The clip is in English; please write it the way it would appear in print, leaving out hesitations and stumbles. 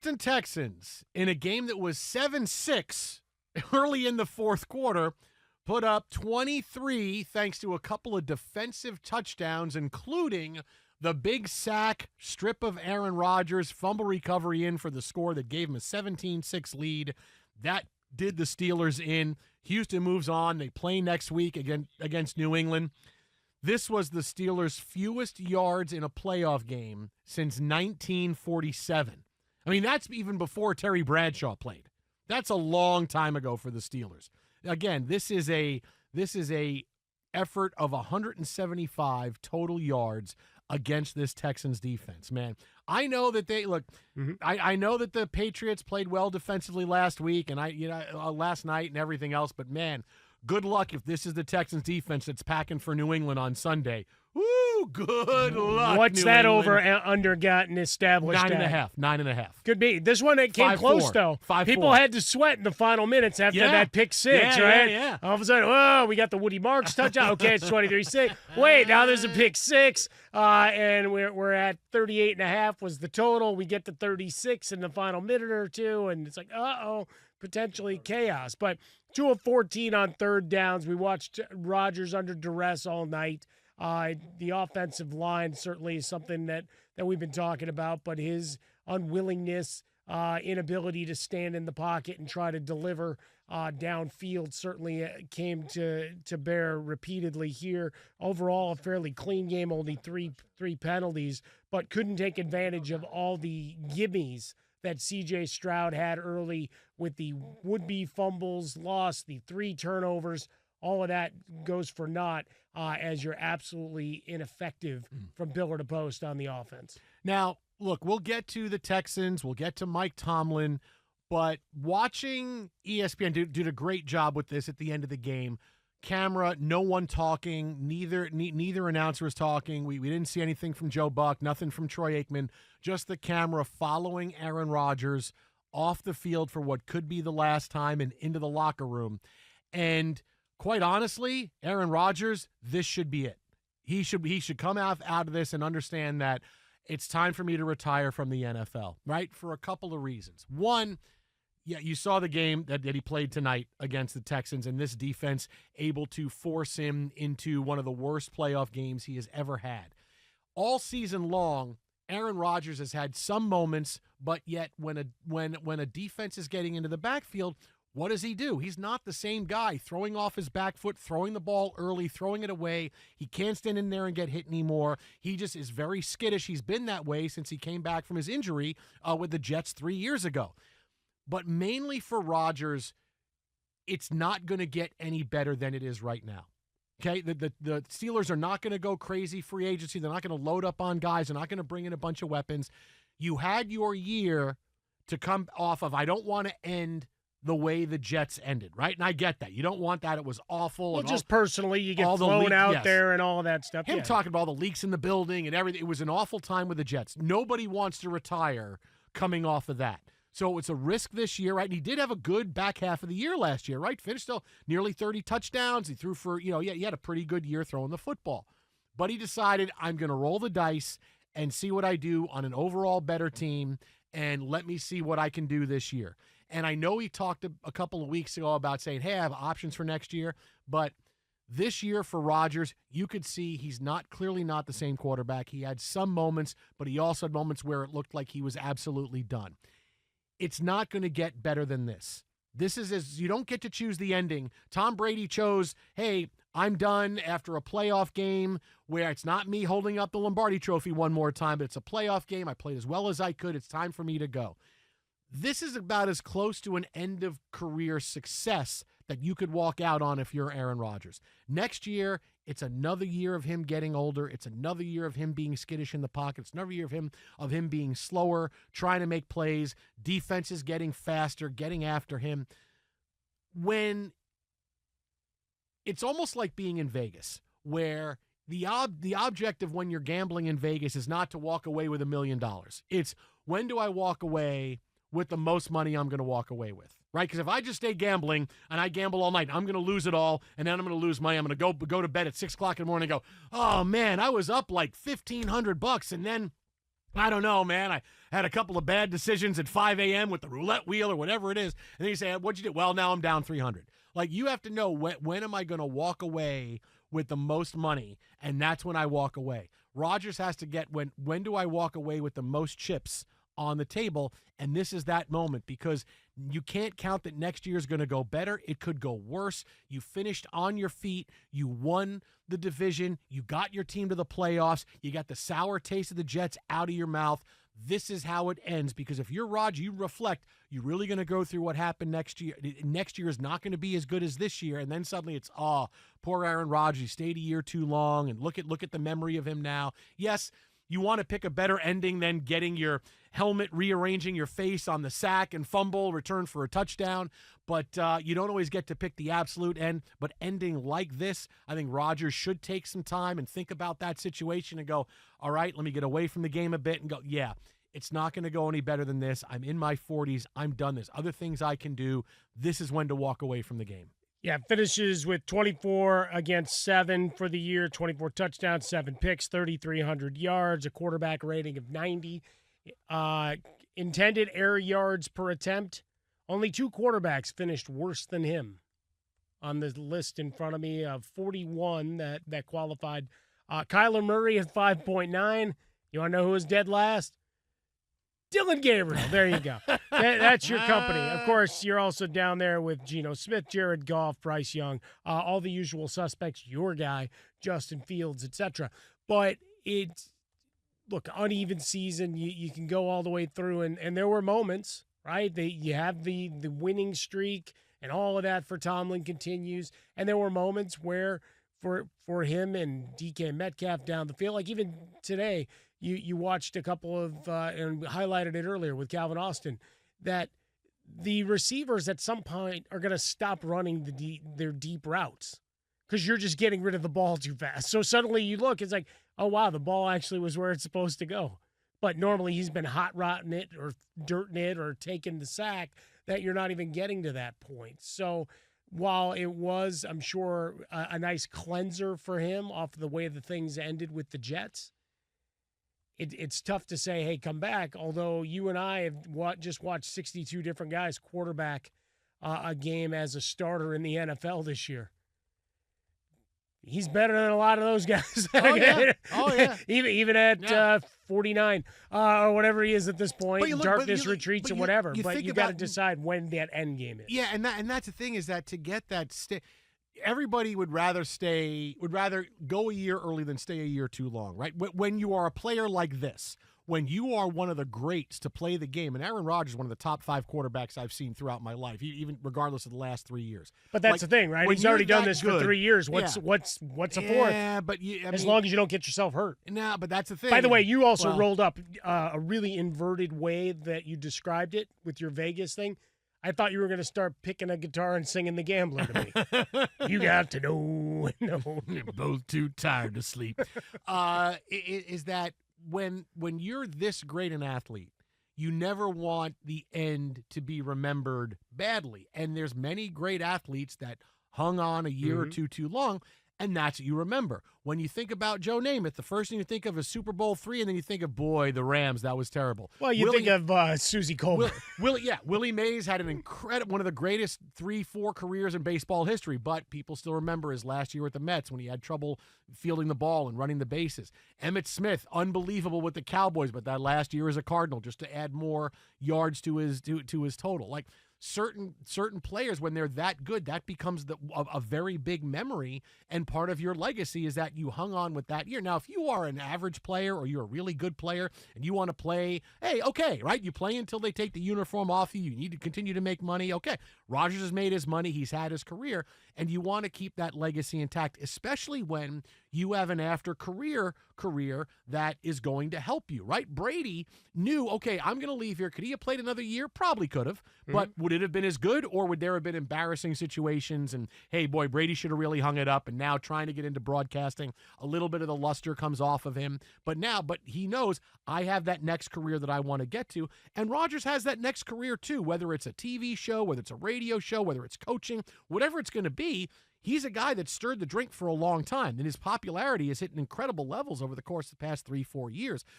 Houston Texans, in a game that was 7-6 early in the fourth quarter, put up 23 thanks to a couple of defensive touchdowns, including the big sack, strip of Aaron Rodgers, fumble recovery in for the score that gave him a 17-6 lead. That did the Steelers in. Houston moves on. They play next week against New England. This was the Steelers' fewest yards in a playoff game since 1947. I mean, that's even before Terry Bradshaw played. That's a long time ago for the Steelers. Again, this is a effort of 175 total yards against this Texans defense, man. I know that they look. Mm-hmm. I know that the Patriots played well defensively last week and last night and everything else. But man, good luck if this is the Texans defense that's packing for New England on Sunday. Woo! Good luck. What's New that England. over under gotten established? 9.5. 9.5. Could be. This one that came 5-4. close though. 5-4. People had to sweat in the final minutes after that pick six, right? Yeah. All of a sudden, oh, we got the Woody Marks touchdown. Okay, it's 23-6. Wait, now there's a pick six, and we're at 38.5 was the total. We get to 36 in the final minute or two, and it's like, potentially chaos. But 2 of 14 on third downs. We watched Rodgers under duress all night. The offensive line certainly is something that we've been talking about, but his unwillingness, inability to stand in the pocket and try to deliver downfield certainly came to bear repeatedly here. Overall, a fairly clean game, only three penalties, but couldn't take advantage of all the gimmies that C.J. Stroud had early with the would-be fumbles, lost, the 3 turnovers. All of that goes for naught as you're absolutely ineffective from pillar to post on the offense. Now, look, we'll get to the Texans. We'll get to Mike Tomlin. But watching ESPN did a great job with this at the end of the game. Camera, no one talking. Neither announcer was talking. We didn't see anything from Joe Buck, nothing from Troy Aikman. Just the camera following Aaron Rodgers off the field for what could be the last time and into the locker room. And quite honestly, Aaron Rodgers, this should be it. He should come out of this and understand that it's time for me to retire from the NFL, right? For a couple of reasons. One, you saw the game that he played tonight against the Texans, and this defense able to force him into one of the worst playoff games he has ever had. All season long, Aaron Rodgers has had some moments, but yet when a defense is getting into the backfield, what does he do? He's not the same guy throwing off his back foot, throwing the ball early, throwing it away. He can't stand in there and get hit anymore. He just is very skittish. He's been that way since he came back from his injury with the Jets 3 years ago. But mainly for Rodgers, it's not going to get any better than it is right now. Okay, the Steelers are not going to go crazy free agency. They're not going to load up on guys. They're not going to bring in a bunch of weapons. You had your year to come off of. I don't want to end the way the Jets ended, right? And I get that. You don't want that. It was awful. Well, just personally, you get thrown out there and all of that stuff. Him talking about all the leaks in the building and everything. It was an awful time with the Jets. Nobody wants to retire coming off of that. So it's a risk this year, right? And he did have a good back half of the year last year, right? Finished still nearly 30 touchdowns. He threw for, he had a pretty good year throwing the football. But he decided, I'm going to roll the dice and see what I do on an overall better team and let me see what I can do this year. And I know he talked a couple of weeks ago about saying, hey, I have options for next year. But this year for Rodgers, you could see he's clearly not the same quarterback. He had some moments, but he also had moments where it looked like he was absolutely done. It's not going to get better than this. You don't get to choose the ending. Tom Brady chose, hey, I'm done after a playoff game where it's not me holding up the Lombardi trophy one more time, but it's a playoff game. I played as well as I could. It's time for me to go. This is about as close to an end-of-career success that you could walk out on if you're Aaron Rodgers. Next year, it's another year of him getting older. It's another year of him being skittish in the pocket. It's another year of him being slower, trying to make plays. Defense is getting faster, getting after him. When it's almost like being in Vegas, where the objective when you're gambling in Vegas is not to walk away with $1 million. It's when do I walk away with the most money I'm going to walk away with, right? Because if I just stay gambling and I gamble all night, I'm going to lose it all, and then I'm going to lose money. I'm going to go to bed at 6 o'clock in the morning and go, oh, man, I was up like $1,500, and then, I don't know, man, had a couple of bad decisions at 5 a.m. with the roulette wheel or whatever it is. And then you say, what'd you do? Well, now I'm down 300. Like, you have to know when am I going to walk away with the most money, and that's when I walk away. Rodgers has to get when do I walk away with the most chips on the table, and this is that moment, because you can't count that next year is going to go better. It could go worse. You finished on your feet. You won the division. You got your team to the playoffs. You got the sour taste of the Jets out of your mouth. This is how it ends, because if you're Rodgers, you reflect, you're really going to go through what happened next year. Next year is not going to be as good as this year, and then suddenly it's, poor Aaron Rodgers, he stayed a year too long, and look at the memory of him now. Yes, you want to pick a better ending than getting your helmet, rearranging your face on the sack and fumble, return for a touchdown, but you don't always get to pick the absolute end. But ending like this, I think Rodgers should take some time and think about that situation and go, all right, let me get away from the game a bit and go, yeah, it's not going to go any better than this. I'm in my 40s. I'm done. There's other things I can do. This is when to walk away from the game. Yeah, finishes with 24 against 7 for the year, 24 touchdowns, 7 picks, 3,300 yards, a quarterback rating of 90. Intended air yards per attempt, only 2 quarterbacks finished worse than him on the list in front of me of 41 that qualified. Kyler Murray at 5.9. You want to know who was dead last? Dylan Gabriel. There you go. That's your company. Of course, you're also down there with Geno Smith, Jared Goff, Bryce Young, all the usual suspects, your guy, Justin Fields, etc. But it's, look, uneven season. You can go all the way through, and there were moments, right? You have the winning streak, and all of that for Tomlin continues. And there were moments where for him and DK Metcalf down the field, like even today, you watched a couple of, and highlighted it earlier with Calvin Austin, that the receivers at some point are going to stop running their deep routes because you're just getting rid of the ball too fast. So suddenly you look, it's like, oh, wow, the ball actually was where it's supposed to go. But normally he's been hot rotting it or dirting it or taking the sack that you're not even getting to that point. So while it was, I'm sure, a nice cleanser for him off the way the things ended with the Jets, it's tough to say, hey, come back, although you and I have just watched 62 different guys quarterback a game as a starter in the NFL this year. He's better than a lot of those guys. Oh, yeah. Oh, yeah. even at 49 or whatever he is at this point, darkness retreats and whatever. But you got to decide when that end game is. Yeah, and that's the thing, is that to get that everybody would rather go a year early than stay a year too long, right? When you are a player like this, when you are one of the greats to play the game, and Aaron Rodgers is one of the top 5 quarterbacks I've seen throughout my life, even regardless of the last 3 years. But that's the thing, right? He's already done this for 3 years. What's a fourth? Yeah, but as long as you don't get yourself hurt. No, but that's the thing. By the way, you also rolled up a really inverted way that you described it with your Vegas thing. I thought you were going to start picking a guitar and singing The Gambler to me. You got to know. No. You're both too tired to sleep. Is that when you're this great an athlete, you never want the end to be remembered badly. And there's many great athletes that hung on a year or two too long, and that's what you remember. When you think about Joe Namath, the first thing you think of is Super Bowl III, and then you think of, boy, the Rams, that was terrible. Well, you think of Susie Coleman. Willie Mays had one of the greatest 3-4 careers in baseball history, but people still remember his last year with the Mets when he had trouble fielding the ball and running the bases. Emmitt Smith, unbelievable with the Cowboys, but that last year as a Cardinal, just to add more yards to his total. Like, certain players, when they're that good, that becomes a very big memory, and part of your legacy is that you hung on with that year. Now, if you are an average player or you're a really good player and you want to play, hey, okay, right? You play until they take the uniform off you. You need to continue to make money. Okay, Rodgers has made his money. He's had his career, and you want to keep that legacy intact, especially when you have an after career that is going to help you, right? Brady knew, okay, I'm going to leave here. Could he have played another year? Probably could have, but would it have been as good, or would there have been embarrassing situations? And, hey, boy, Brady should have really hung it up, and now trying to get into broadcasting, a little bit of the luster comes off of him. But he knows, I have that next career that I want to get to, and Rodgers has that next career too, whether it's a TV show, whether it's a radio show, whether it's coaching, whatever it's going to be. He's a guy that stirred the drink for a long time, and his popularity has hit incredible levels over the course of the past 3-4 years.